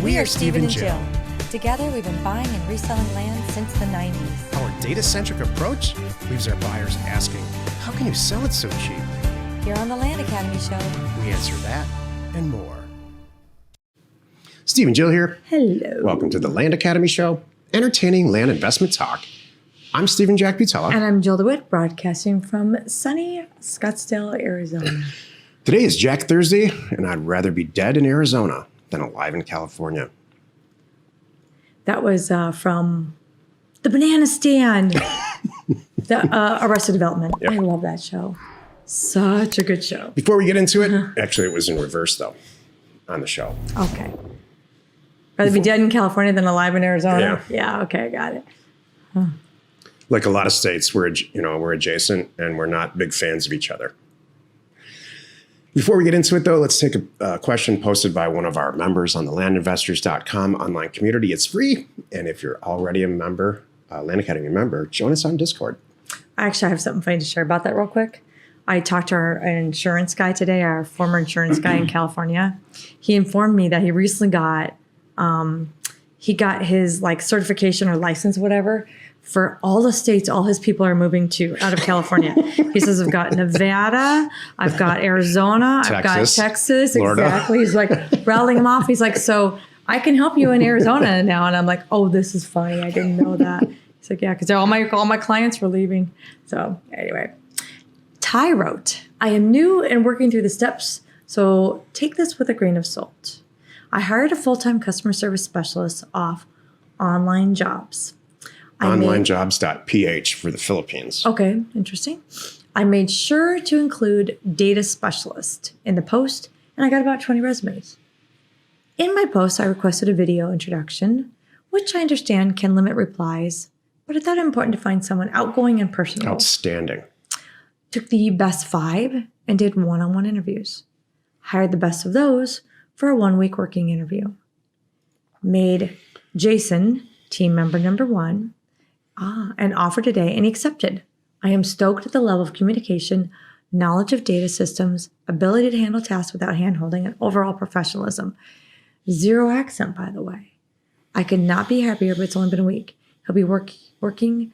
We are Steve and Jill. Together, we've been buying and reselling land since the 90s. Our data-centric approach leaves our buyers asking, how can you sell it so cheap? Here on the Land Academy Show, We answer that and more. Steve and Jill here. Hello. Welcome to the Land Academy Show, entertaining land investment talk. I'm Stephen Jack Butella. And I'm Jill DeWitt, broadcasting from sunny Scottsdale, Arizona. Today is Jack Thursday, and I'd rather be dead in Arizona than alive in California. That was from The Banana Stand, Arrested Development. Yep. I love that show. Such a good show. Before we get into it, actually it was in reverse though, on the show. Okay. Rather be dead in California than alive in Arizona? Yeah. Yeah, okay, got it. Like a lot of states, we're adjacent and we're not big fans of each other. Before we get into it, though, let's take a question posted by one of our members on the landinvestors.com online community. It's free. And if you're already a member, Land Academy member, join us on Discord. Actually, I have something funny to share about that real quick. I talked to our insurance guy today, our former insurance guy in California. He informed me that he recently got his like certification or license, whatever, for all the states all his people are moving to out of California. He says, I've got Nevada, I've got Arizona, I've got Texas. Florida. Exactly. He's like rattling them off. He's like, so I can help you in Arizona now. And I'm like, oh, this is funny. I didn't know that. He's like, yeah, because all my clients were leaving. So anyway, Ty wrote, I am new and working through the steps, so take this with a grain of salt. I hired a full-time customer service specialist off Online Jobs. Onlinejobs.ph for the Philippines. Okay, interesting. I made sure to include data specialist in the post, and I got about 20 resumes. In my post, I requested a video introduction, which I understand can limit replies, but I thought it important to find someone outgoing and personable. Outstanding. Took the best 5 and did one-on-one interviews. Hired the best of those for a 1-week working interview. Made Jason, team member number 1, an offer today, and he accepted. I am stoked at the level of communication, knowledge of data systems, ability to handle tasks without handholding, and overall professionalism. 0 accent, by the way. I could not be happier, but it's only been a week. He'll be working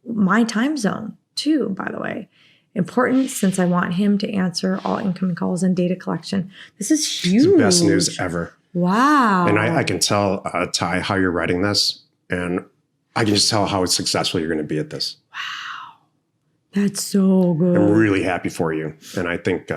my time zone, too, by the way. Important since I want him to answer all incoming calls and data collection. This is huge. It's the best news ever. Wow. And I can tell, Ty, how you're writing this, and I can just tell how successful you're going to be at this. Wow. That's so good. I'm really happy for you. And I think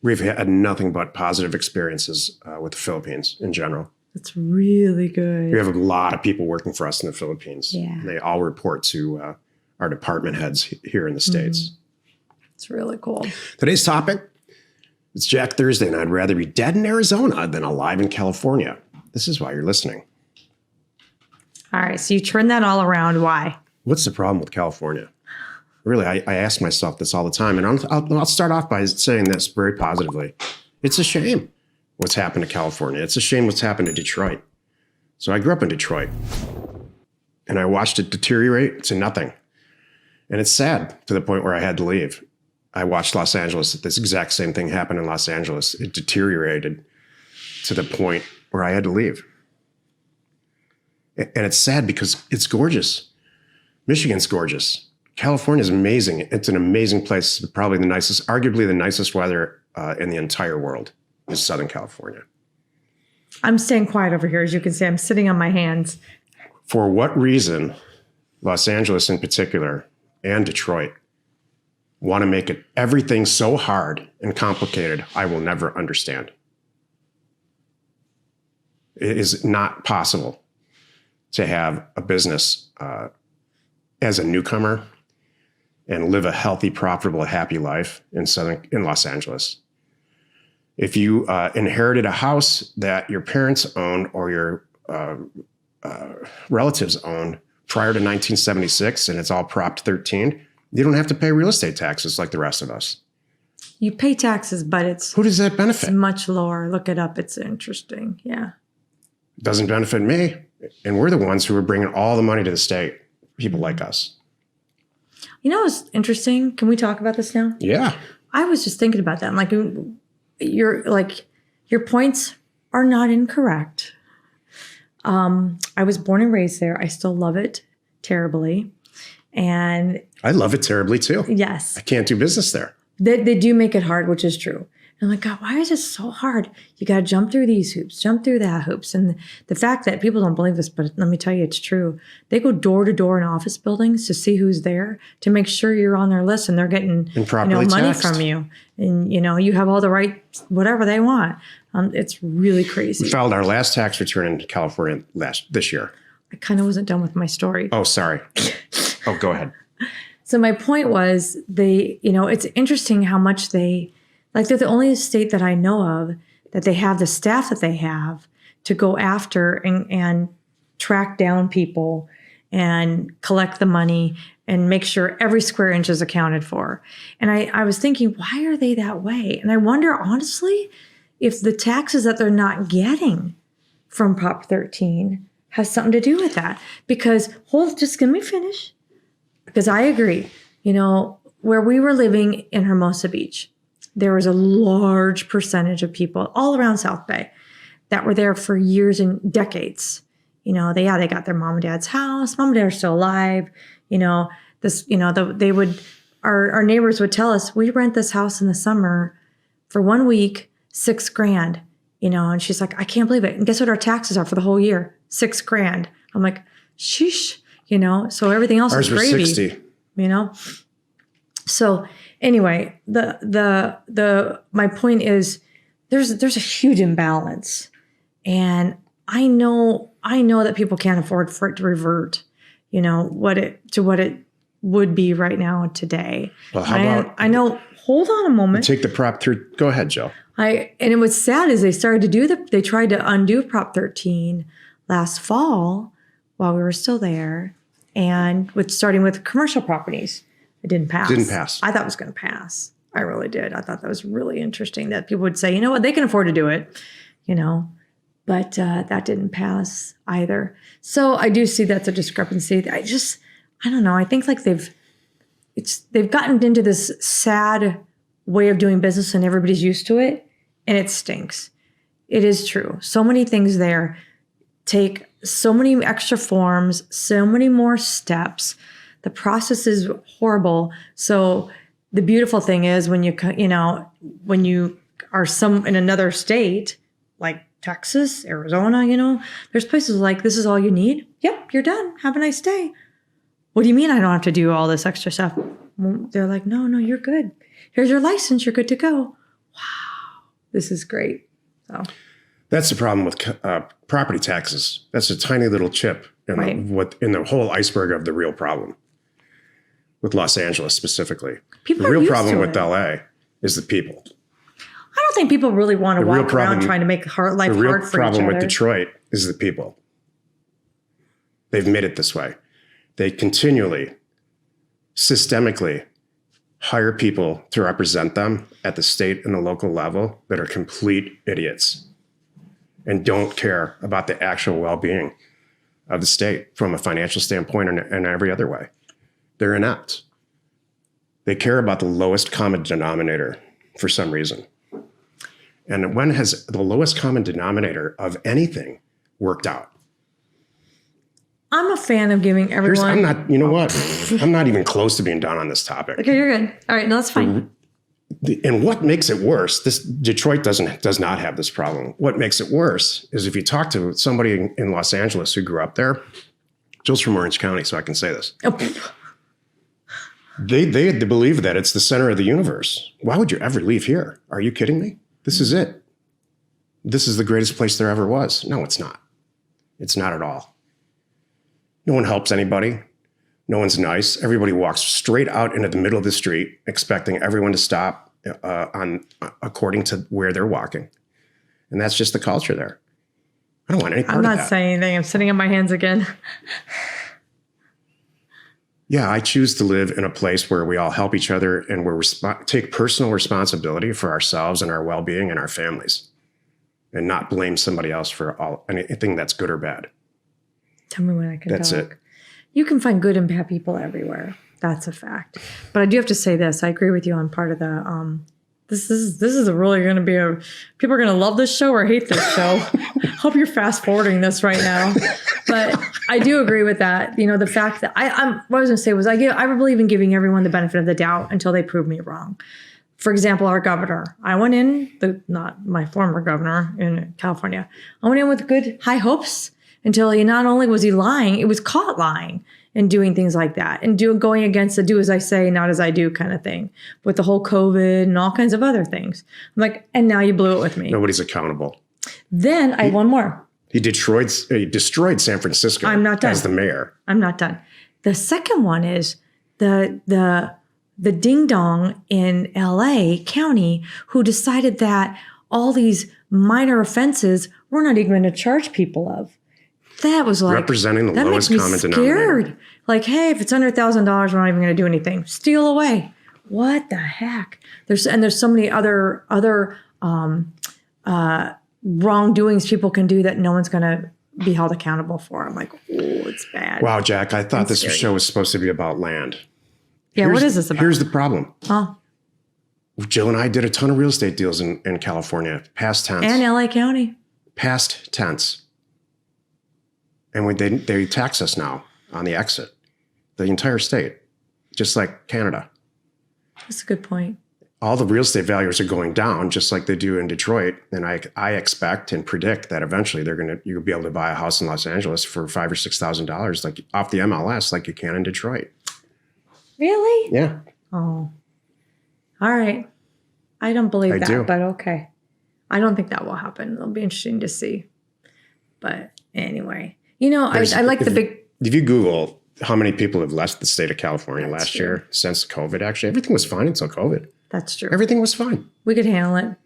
we've had nothing but positive experiences with the Philippines in general. That's really good. We have a lot of people working for us in the Philippines. Yeah. And they all report to our department heads here in the States. It's really cool. Today's topic, it's Jack Thursday, and I'd rather be dead in Arizona than alive in California. This is why you're listening. All right, so you turn that all around. Why? What's the problem with California? Really, I ask myself this all the time, and I'll start off by saying this very positively. It's a shame what's happened to California. It's a shame what's happened to Detroit. So I grew up in Detroit, and I watched it deteriorate to nothing. And it's sad to the point where I had to leave. I watched Los Angeles. This exact same thing happened in Los Angeles. It deteriorated to the point where I had to leave. And it's sad because it's gorgeous. Michigan's gorgeous. California's amazing. It's an amazing place. Probably the nicest, arguably the nicest weather in the entire world is Southern California. I'm staying quiet over here. As you can see, I'm sitting on my hands. For what reason, Los Angeles in particular, and Detroit, want to make it everything so hard and complicated, I will never understand. It is not possible to have a business as a newcomer and live a healthy, profitable, happy life in Los Angeles. If you inherited a house that your parents owned or your relatives owned prior to 1976 and it's all Prop 13, you don't have to pay real estate taxes like the rest of us. You pay taxes, but it's... Who does that benefit? It's much lower. Look it up. It's interesting. Yeah. It doesn't benefit me. And we're the ones who are bringing all the money to the state, people like us. You know what's interesting? Can we talk about this now? Yeah. I was just thinking about that. I'm like, your points are not incorrect. I was born and raised there. I still love it terribly. And I love it terribly too. yes, I can't do business there. they do make it hard, which is true. And I'm like, God, why is this so hard? You got to jump through these hoops, jump through that hoops. And the fact that people don't believe this, but let me tell you, it's true. They go door to door in office buildings to see who's there, to make sure you're on their list and they're getting Improperly money taxed. from you. And, you have all the right, whatever they want. It's really crazy. We filed our last tax return in California this year. I kind of wasn't done with my story. Oh, sorry. Oh, go ahead. So my point was it's interesting how much they're the only state that I know of that they have the staff that they have to go after and track down people and collect the money and make sure every square inch is accounted for. And I was thinking, why are they that way? And I wonder, honestly, if the taxes that they're not getting from Prop 13 has something to do with that. Because, just let me finish. Because I agree, where we were living in Hermosa Beach, there was a large percentage of people all around South Bay that were there for years and decades. They got their mom and dad's house. Mom and dad are still alive. Our neighbors would tell us, we rent this house in the summer for 1 week, $6,000, and she's like, I can't believe it. And guess what our taxes are for the whole year? $6,000. I'm like, sheesh, so everything else Ours is gravy, was 60. So anyway, my point is there's a huge imbalance, and I know that people can't afford for it to revert, what it would be right now today. Well, how about I know. Hold on a moment. take the Prop 3? Go ahead, Joe. And it was sad is they started to they tried to undo Prop 13 last fall while we were still there, and starting with commercial properties. It didn't pass. I thought it was going to pass. I really did. I thought that was really interesting that people would say, you know what, they can afford to do it, but that didn't pass either. So I do see that's a discrepancy. I don't know. I think they've gotten into this sad way of doing business and everybody's used to it, and it stinks. It is true. So many things there take so many extra forms, so many more steps. The process is horrible. So the beautiful thing is when you are in another state, like Texas, Arizona, there's places like, this is all you need. Yep, you're done. Have a nice day. What do you mean I don't have to do all this extra stuff? Well, they're like, no, you're good. Here's your license. You're good to go. Wow, this is great. So that's the problem with property taxes. That's a tiny little chip in the whole iceberg of the real problem with Los Angeles specifically. The real problem with LA is the people. I don't think people really want to walk around trying to make life hard for each other. The real problem with Detroit is the people. They've made it this way. They continually, systemically hire people to represent them at the state and the local level that are complete idiots and don't care about the actual well-being of the state from a financial standpoint and every other way. They're inept. They care about the lowest common denominator for some reason. And when has the lowest common denominator of anything worked out? I'm a fan of giving everyone... I'm not even close to being done on this topic. Okay, you're good. All right, no, that's fine. And what makes it worse, Detroit does not have this problem. What makes it worse is if you talk to somebody in Los Angeles who grew up there, Jill's from Orange County, so I can say this. Oh. They believe that it's the center of the universe. Why would you ever leave here? Are you kidding me? This is it. This is the greatest place there ever was. No, it's not. It's not at all. No one helps anybody. No one's nice. Everybody walks straight out into the middle of the street, expecting everyone to stop according to where they're walking. And that's just the culture there. I don't want any part of that. I'm not saying anything. I'm sitting on my hands again. Yeah, I choose to live in a place where we all help each other and where we take personal responsibility for ourselves and our well-being and our families, and not blame somebody else for anything that's good or bad. Tell me when I can talk. That's it. You can find good and bad people everywhere. That's a fact. But I do have to say this. I agree with you on part of the This is really going to be people are going to love this show or hate this show. Hope you're fast forwarding this right now. But I do agree with that. The fact that what I was going to say was I believe in giving everyone the benefit of the doubt until they prove me wrong. For example, our governor. I went in, not my former governor in California. I went in with good high hopes until not only was he lying, it was caught lying and doing things like that and going against the do as I say, not as I do kind of thing with the whole COVID and all kinds of other things. I'm like, and now you blew it with me. Nobody's accountable. Then I have one more. He destroyed San Francisco. I'm not done. As the mayor. I'm not done. The second one is the ding dong in LA County who decided that all these minor offenses we're not even going to charge people of. That was like representing the lowest common denominator. Like, hey, if it's under $1,000, we're not even going to do anything. Steal away. What the heck? There's so many other wrongdoings people can do that no one's going to be held accountable for. I'm like, oh, it's bad. Wow, Jack, I thought this show was supposed to be about land. Yeah, what is this about? Here's the problem. Oh. Jill and I did a ton of real estate deals in California, past tense. And LA County. Past tense. And they tax us now on the exit, the entire state, just like Canada. That's a good point. All the real estate values are going down, just like they do in Detroit. And I expect and predict that eventually you'll be able to buy a house in Los Angeles for $5,000 or $6,000, like off the MLS, like you can in Detroit. Really? Yeah. Oh. All right. I don't believe that, but okay. I don't think that will happen. It'll be interesting to see. But anyway. I like the big... If you Google how many people have left the state of California last year since COVID, actually, everything was fine until COVID. That's true. Everything was fine. We could handle it.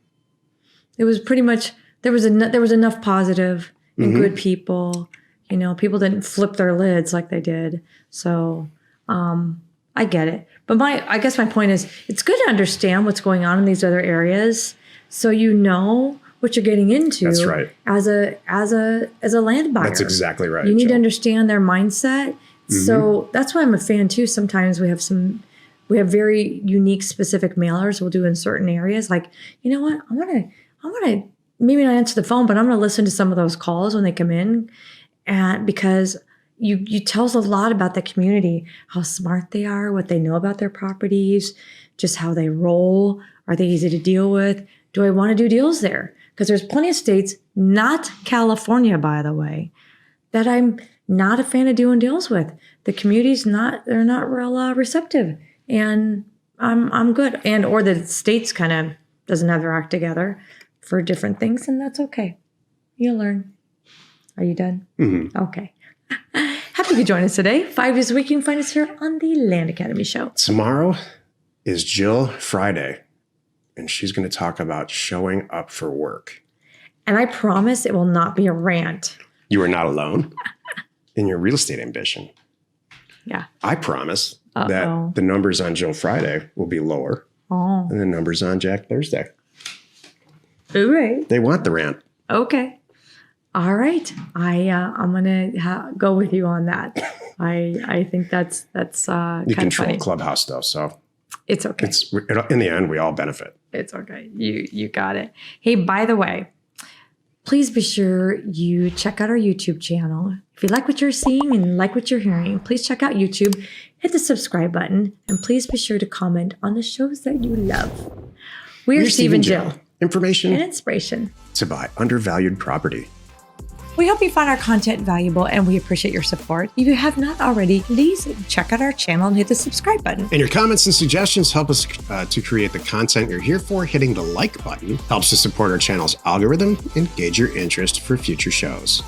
It was pretty much, there was enough positive and good people. People didn't flip their lids like they did. So I get it. But I guess my point is, it's good to understand what's going on in these other areas so what you're getting into. That's right. As a land buyer. That's exactly right. You need to understand their mindset. Mm-hmm. So that's why I'm a fan too. Sometimes we have very unique specific mailers we'll do in certain areas. Like, you know what? I want to maybe not answer the phone, but I'm going to listen to some of those calls when they come in. And because you tell us a lot about the community, how smart they are, what they know about their properties, just how they roll. Are they easy to deal with? Do I want to do deals there? Because there's plenty of states, not California, by the way, that I'm not a fan of doing deals with. The community's they're not real receptive. And I'm good. Or the states kind of doesn't have their act together for different things, and that's okay. You'll learn. Are you done? Mm-hmm. Okay. Happy you could join us today. 5 days a week, you can find us here on the Land Academy Show. Tomorrow is Jill Friday, and she's going to talk about showing up for work. And I promise it will not be a rant. You are not alone in your real estate ambition. Yeah. I promise that the numbers on Jill Friday will be lower than the numbers on Jack Thursday. All right. They want the rant. Okay. All right. I'm gonna go with you on that. I think that's you control Clubhouse though, so it's okay. In the end, we all benefit. It's okay. You got it. Hey, by the way, please be sure you check out our YouTube channel. If you like what you're seeing and like what you're hearing, please check out YouTube. Hit the subscribe button, and please be sure to comment on the shows that you love. We're Steve and Jill. Information and inspiration to buy undervalued property. We hope you find our content valuable, and we appreciate your support. If you have not already, please check out our channel and hit the subscribe button. And your comments and suggestions help us to create the content you're here for. Hitting the like button helps to support our channel's algorithm and gauge your interest for future shows.